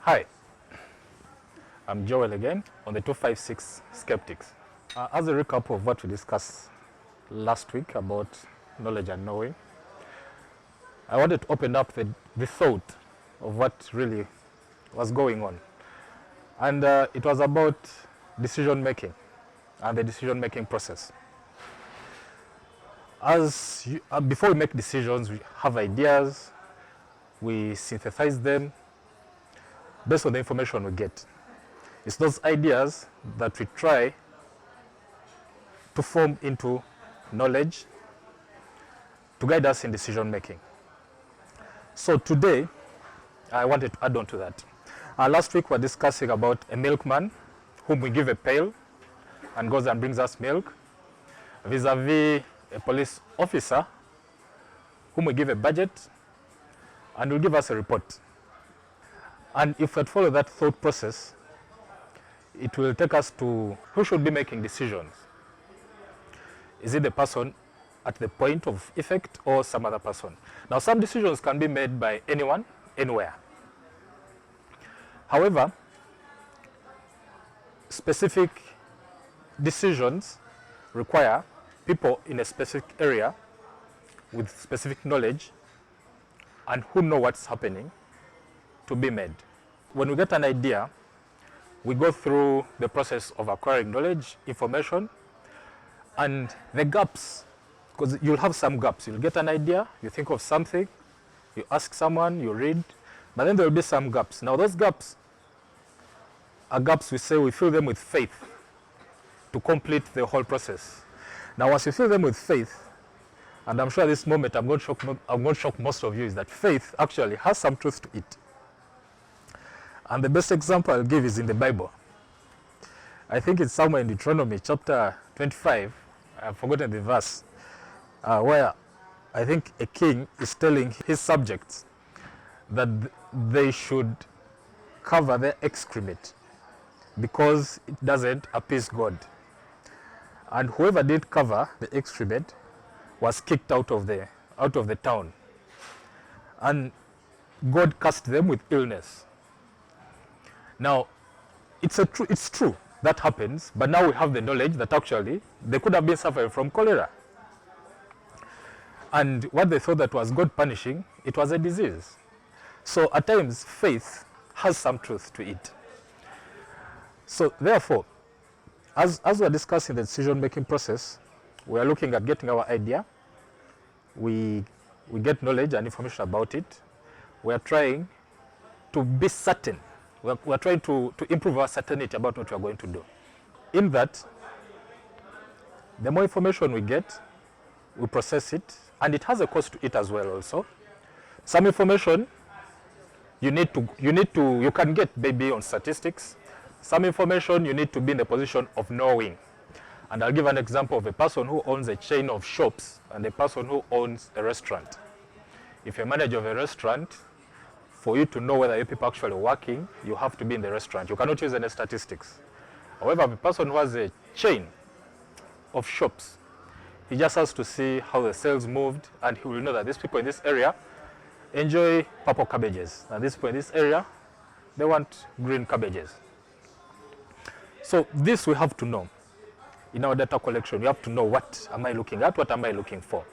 Hi, I'm Joel again on the 256 Skeptics. As a recap of what we discussed last week about knowledge and knowing, I wanted to open up the thought of what really was going on. And it was about decision making and the decision making process. Before we make decisions, we have ideas, we synthesize them based on the information we get. It's those ideas that we try to form into knowledge to guide us in decision making. So today, I wanted to add on to that. Last week we were discussing about a milkman whom we give a pail and goes and brings us milk, vis-a-vis a police officer whom we give a budget and will give us a report. And if we follow that thought process, it will take us to who should be making decisions. Is it the person at the point of effect or some other person? Now, some decisions can be made by anyone, anywhere. However, specific decisions require people in a specific area with specific knowledge and who know what's happening to be made. When we get an idea, we go through the process of acquiring knowledge, information, and the gaps, because you'll have some gaps. You'll get an idea, you think of something, you ask someone, you read, but then there will be some gaps. Now those gaps are gaps we fill them with faith to complete the whole process. Now once you fill them with faith, and I'm sure at this moment I'm going to shock most of you, is that faith actually has some truth to it. And the best example I'll give is in the Bible. I think it's somewhere in Deuteronomy chapter 25, I've forgotten the verse, where I think a king is telling his subjects that they should cover their excrement because it doesn't appease God. And whoever did cover the excrement was kicked out of the town. And God cursed them with illness. Now, it's true that happens, but now we have the knowledge that actually they could have been suffering from cholera. And what they thought that was God punishing, it was a disease. So at times, faith has some truth to it. So therefore, as we're discussing the decision-making process, we are looking at getting our idea. We get knowledge and information about it. We are trying to be certain. We're trying to improve our certainty about what we're going to do. In that, the more information we get, we process it, and it has a cost to it as well also. Some information you can get maybe on statistics. Some information you need to be in the position of knowing. And I'll give an example of a person who owns a chain of shops and a person who owns a restaurant. If you're a manager of a restaurant, for you to know whether your people are actually working, you have to be in the restaurant. You cannot use any statistics. However, the person who has a chain of shops, he just has to see how the sales moved, and he will know that these people in this area enjoy purple cabbages, and these people in this area, they want green cabbages. So this we have to know. In our data collection, we have to know what am I looking at, what am I looking for.